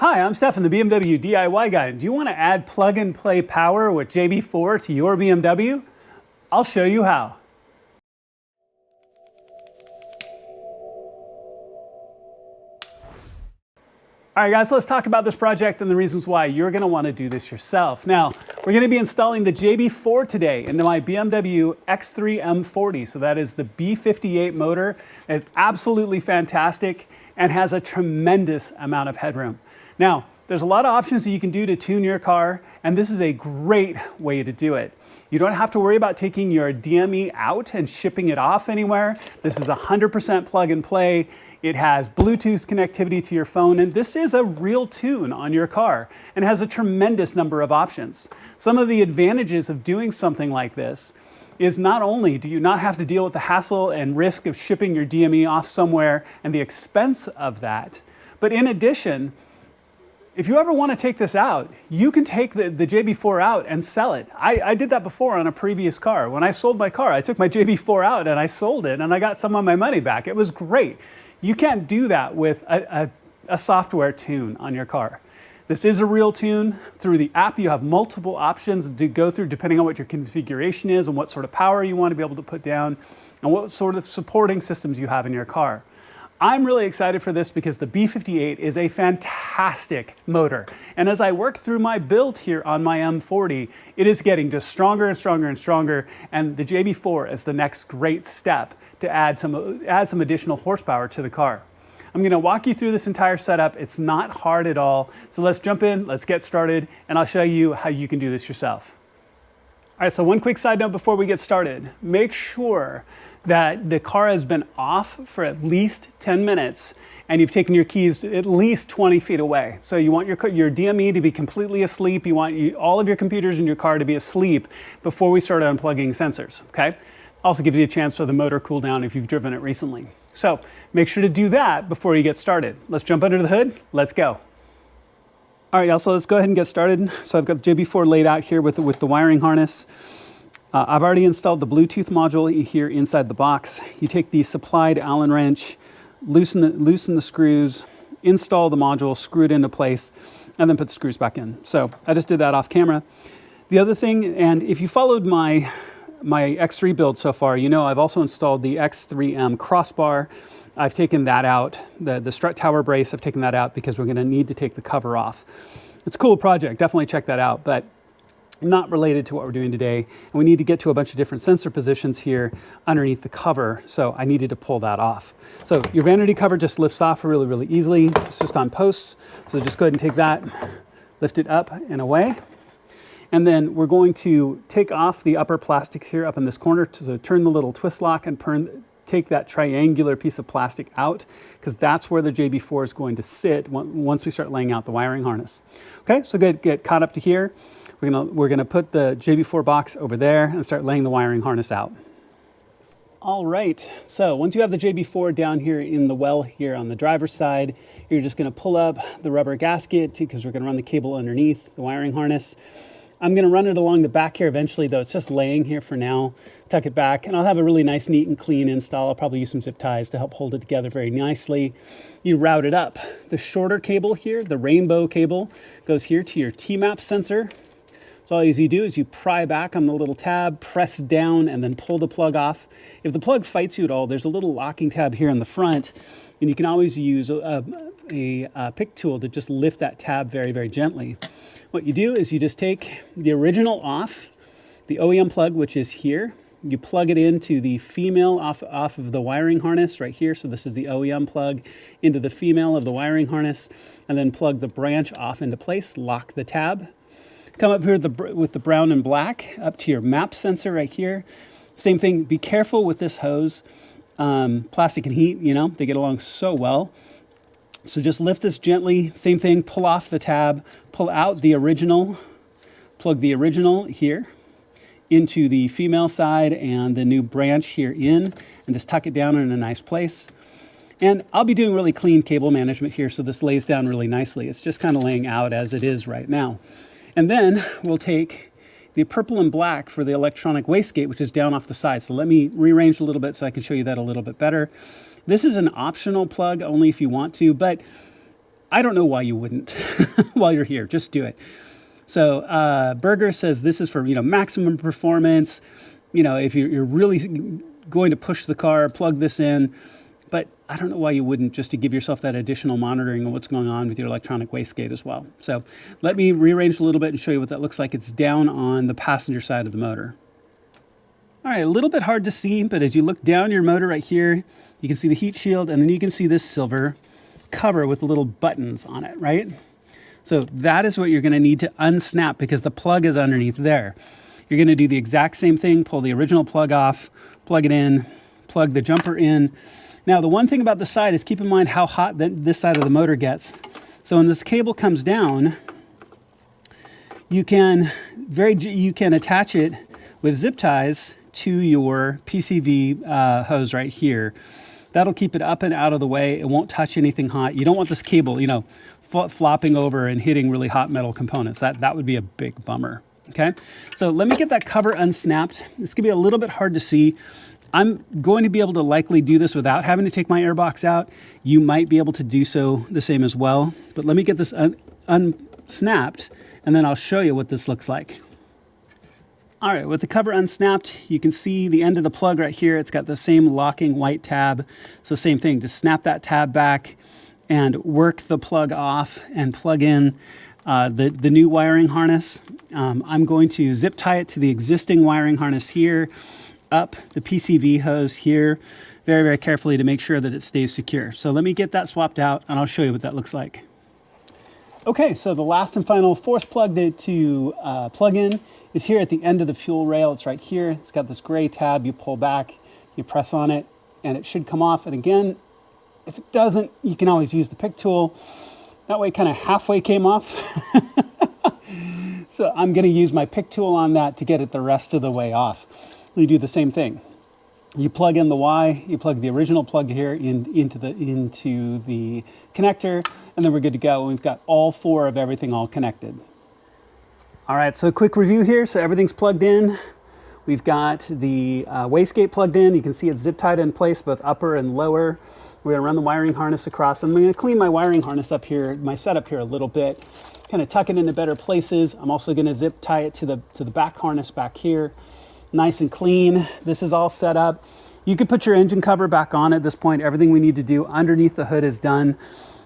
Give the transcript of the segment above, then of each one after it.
Hi, I'm Stefan, the BMW DIY guy. Do you want to add plug-and-play power with JB4 to your BMW? I'll show you how. All right, guys, let's talk about this project and the reasons why you're going to want to do this yourself. Now, we're going to be installing the JB4 today into my BMW X3 M40. So that is the B58 motor. It's absolutely fantastic and has a tremendous amount of headroom. Now, there's a lot of options that you can do to tune your car, and this is a great way to do it. You don't have to worry about taking your DME out and shipping it off anywhere. This is 100% plug and play. It has Bluetooth connectivity to your phone, and this is a real tune on your car and has a tremendous number of options. Some of the advantages of doing something like this is not only do you not have to deal with the hassle and risk of shipping your DME off somewhere and the expense of that, but in addition, if you ever want to take this out, you can take the JB4 out and sell it. I did that before on a previous car. When I sold my car, I took my JB4 out and I sold it and I got some of my money back. It was great. You can't do that with a software tune on your car. This is a real tune. Through the app, you have multiple options to go through depending on what your configuration is and what sort of power you want to be able to put down and what sort of supporting systems you have in your car. I'm really excited for this because the B58 is a fantastic motor. And as I work through my build here on my M40, it is getting just stronger and stronger and stronger. And the JB4 is the next great step to add some additional horsepower to the car. I'm going to walk you through this entire setup. It's not hard at all. So let's jump in, let's get started, and I'll show you how you can do this yourself. All right, so one quick side note before we get started. Make sure that the car has been off for at least 10 minutes and you've taken your keys at least 20 feet away. So you want your DME to be completely asleep. You want all of your computers in your car to be asleep before we start unplugging sensors, okay? Also gives you a chance for the motor cool down if you've driven it recently. So make sure to do that before you get started. Let's jump under the hood. Let's go. All right, y'all, so let's go ahead and get started. So I've got the JB4 laid out here with the wiring harness. I've already installed the Bluetooth module here inside the box. You take the supplied Allen wrench, loosen the screws, install the module, screw it into place, and then put the screws back in. So I just did that off camera. The other thing, and if you followed my X3 build so far, you know I've also installed the X3M crossbar. I've taken that out, the strut tower brace, I've taken that out because we're gonna need to take the cover off. It's a cool project, definitely check that out, but not related to what we're doing today. And we need to get to a bunch of different sensor positions here underneath the cover. So I needed to pull that off. So your vanity cover just lifts off really, really easily. It's just on posts. So just go ahead and take that, lift it up and away. And then we're going to take off the upper plastics here up in this corner to turn the little twist lock and take that triangular piece of plastic out, because that's where the JB4 is going to sit once we start laying out the wiring harness. Okay, so get caught up to here. We're gonna put the JB4 box over there and start laying the wiring harness out. All right, so once you have the JB4 down here in the well here on the driver's side, you're just gonna pull up the rubber gasket because we're gonna run the cable underneath the wiring harness. I'm gonna run it along the back here eventually, though it's just laying here for now. Tuck it back, and I'll have a really nice, neat and clean install. I'll probably use some zip ties to help hold it together very nicely. You route it up. The shorter cable here, the rainbow cable, goes here to your T-map sensor. So all you do is you pry back on the little tab, press down, and then pull the plug off. If the plug fights you at all, there's a little locking tab here in the front, and you can always use a pick tool to just lift that tab very, very gently. What you do is you just take the original off, the OEM plug, which is here. You plug it into the female off of the wiring harness right here. So this is the OEM plug into the female of the wiring harness, and then plug the branch off into place, lock the tab. Come up here with the brown and black up to your map sensor right here. Same thing, be careful with this hose. Plastic and heat, you know, they get along so well. So just lift this gently. Same thing, pull off the tab, pull out the original, plug the original here into the female side and the new branch here in, and just tuck it down in a nice place. And I'll be doing really clean cable management here, so this lays down really nicely. It's just kind of laying out as it is right now. And then we'll take the purple and black for the electronic wastegate, which is down off the side. So let me rearrange a little bit so I can show you that a little bit better. This is an optional plug only if you want to, but I don't know why you wouldn't. While you're here, just do it. So Berger says this is for, maximum performance. If you're really going to push the car, plug this in. But I don't know why you wouldn't, just to give yourself that additional monitoring of what's going on with your electronic wastegate as well. So let me rearrange a little bit and show you what that looks like. It's down on the passenger side of the motor. All right, a little bit hard to see, but as you look down your motor right here, you can see the heat shield, and then you can see this silver cover with little buttons on it, right? So that is what you're gonna need to unsnap because the plug is underneath there. You're gonna do the exact same thing, pull the original plug off, plug it in, plug the jumper in. Now, the one thing about the side is keep in mind how hot this side of the motor gets. So when this cable comes down, you can attach it with zip ties to your PCV hose right here. That'll keep it up and out of the way. It won't touch anything hot. You don't want this cable, flopping over and hitting really hot metal components. That would be a big bummer, okay? So let me get that cover unsnapped. It's gonna be a little bit hard to see. I'm going to be able to likely do this without having to take my airbox out. You might be able to do so the same as well, but let me get this unsnapped and then I'll show you what this looks like. All right, with the cover unsnapped, you can see the end of the plug right here. It's got the same locking white tab. So same thing, just snap that tab back and work the plug off and plug in the new wiring harness. I'm going to zip tie it to the existing wiring harness here, up the PCV hose here very, very carefully to make sure that it stays secure. So let me get that swapped out and I'll show you what that looks like. Okay, so the last and final force plug to plug in is here at the end of the fuel rail. It's right here. It's got this gray tab. You pull back, you press on it, and it should come off. And again, if it doesn't, you can always use the pick tool. That way, kind of halfway came off. So I'm going to use my pick tool on that to get it the rest of the way off. You do the same thing. You plug in the Y, you plug the original plug here into the connector, and then we're good to go. We've got all four of everything all connected. All right, so a quick review here. So everything's plugged in. We've got the wastegate plugged in. You can see it's zip tied in place, both upper and lower. We're gonna run the wiring harness across. I'm gonna clean my wiring harness up here, my setup here a little bit, kind of tuck it into better places. I'm also gonna zip tie it to the back harness back here. Nice and clean. This is all set up. You could put your engine cover back on at this point. Everything we need to do underneath the hood is done.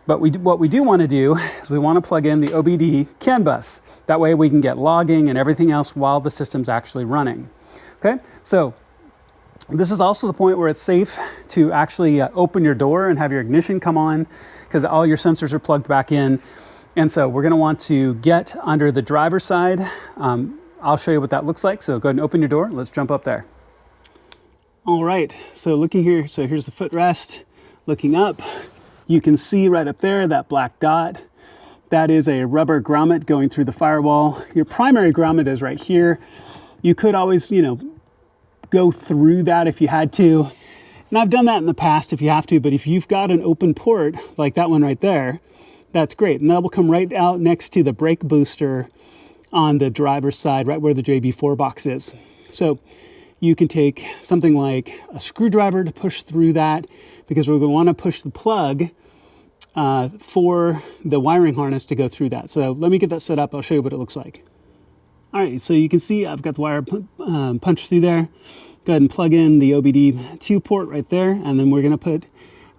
But what we do want to do is we want to plug in the OBD CAN bus. That way we can get logging and everything else while the system's actually running. Okay, so this is also the point where it's safe to actually open your door and have your ignition come on because all your sensors are plugged back in. And so we're going to want to get under the driver's side. I'll show you what that looks like. So go ahead and open your door. Let's jump up there. All right, so looking here, so here's the footrest. Looking up, you can see right up there, that black dot. That is a rubber grommet going through the firewall. Your primary grommet is right here. You could always, go through that if you had to. And I've done that in the past if you have to, but if you've got an open port, like that one right there, that's great. And that will come right out next to the brake booster on the driver's side, right where the JB4 box is. So you can take something like a screwdriver to push through that because we're going to want to push the plug for the wiring harness to go through that. So let me get that set up. I'll show you what it looks like. All right, so you can see I've got the wire punched through there. Go ahead and plug in the OBD2 port right there, and then we're going to put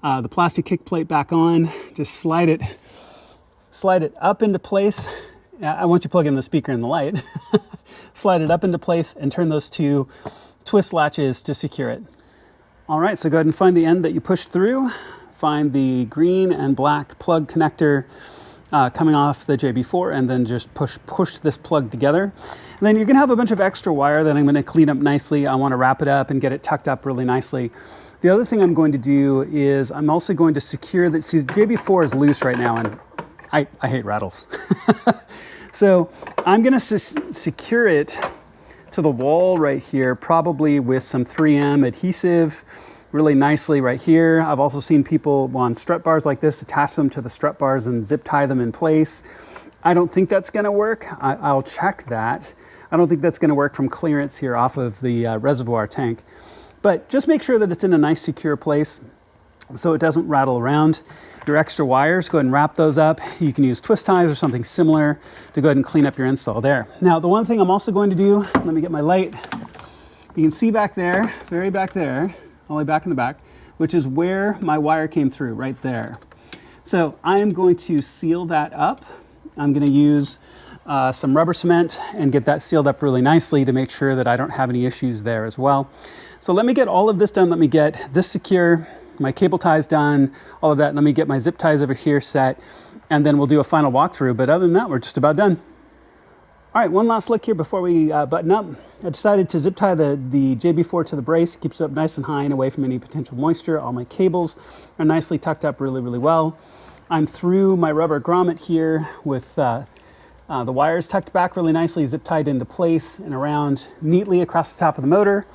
the plastic kick plate back on. Just slide it up into place. Once you plug in the speaker and the light, slide it up into place and turn those two twist latches to secure it. All right, so go ahead and find the end that you pushed through. Find the green and black plug connector coming off the JB4, and then just push this plug together. And then you're gonna have a bunch of extra wire that I'm gonna clean up nicely. I wanna wrap it up and get it tucked up really nicely. The other thing I'm going to do is I'm also going to secure the JB4 is loose right now, and I hate rattles. So I'm gonna secure it to the wall right here, probably with some 3M adhesive really nicely right here. I've also seen people on strut bars like this attach them to the strut bars and zip tie them in place. I don't think that's gonna work. I'll check that. I don't think that's gonna work from clearance here off of the reservoir tank. But just make sure that it's in a nice secure place. so it doesn't rattle around. Your extra wires, go ahead and wrap those up. You can use twist ties or something similar to go ahead and clean up your install there. Now, the one thing I'm also going to do, let me get my light. You can see back there, very back there, all the way back in the back, which is where my wire came through, right there. So I am going to seal that up. I'm going to use some rubber cement and get that sealed up really nicely to make sure that I don't have any issues there as well. So let me get all of this done. Let me get this secure, my cable ties done, all of that. Let me get my zip ties over here set, and then we'll do a final walkthrough. But other than that, we're just about done. All right, one last look here before we button up. I decided to zip tie the JB4 to the brace. It keeps it up nice and high and away from any potential moisture. All my cables are nicely tucked up really, really well. I'm through my rubber grommet here with the wires tucked back really nicely, zip tied into place and around neatly across the top of the motor.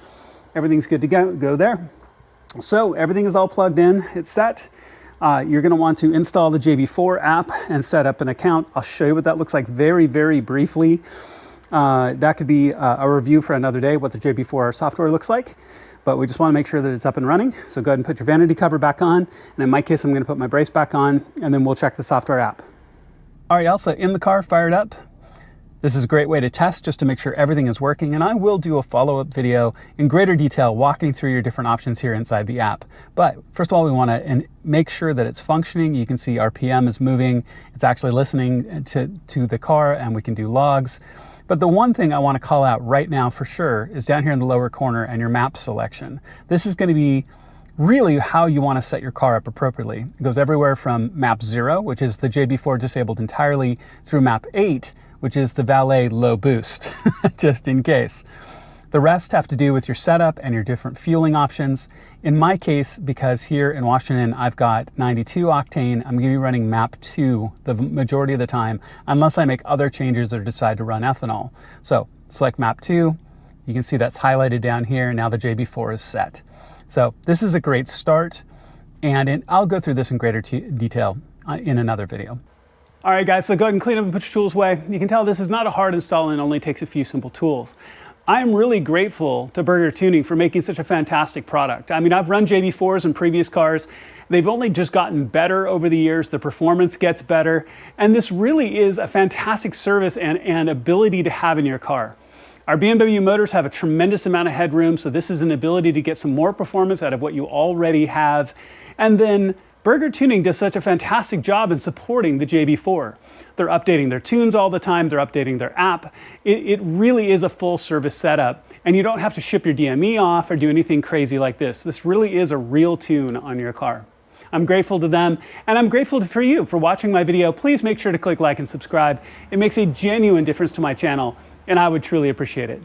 Everything's good to go there. So everything is all plugged in, it's set. You're gonna want to install the JB4 app and set up an account. I'll show you what that looks like very, very briefly. That could be a review for another day, what the JB4 software looks like. But we just wanna make sure that it's up and running. So go ahead and put your vanity cover back on. And in my case, I'm gonna put my brace back on, and then we'll check the software app. All right, also in the car, fired up. This is a great way to test just to make sure everything is working, and I will do a follow-up video in greater detail walking through your different options here inside the app. But first of all, we want to make sure that it's functioning. You can see RPM is moving. It's actually listening to the car, and we can do logs. But the one thing I want to call out right now for sure is down here in the lower corner and your map selection. This is going to be really how you want to set your car up appropriately. It goes everywhere from map 0, which is the JB4 disabled entirely, through map 8, which is the valet low boost, just in case. The rest have to do with your setup and your different fueling options. In my case, because here in Washington, I've got 92 octane, I'm gonna be running map 2 the majority of the time, unless I make other changes or decide to run ethanol. So select map 2, you can see that's highlighted down here. Now the JB4 is set. So this is a great start, and I'll go through this in greater detail in another video. All right, guys, so go ahead and clean up and put your tools away. You can tell this is not a hard install and only takes a few simple tools. I'm really grateful to Burger Tuning for making such a fantastic product. I mean, I've run JB4s in previous cars. They've only just gotten better over the years. The performance gets better. And this really is a fantastic service and ability to have in your car. Our BMW motors have a tremendous amount of headroom, so this is an ability to get some more performance out of what you already have. And then Burger Tuning does such a fantastic job in supporting the JB4. They're updating their tunes all the time, they're updating their app. It really is a full service setup, and you don't have to ship your DME off or do anything crazy like this. This really is a real tune on your car. I'm grateful to them, and I'm grateful for you for watching my video. Please make sure to click like and subscribe. It makes a genuine difference to my channel, and I would truly appreciate it.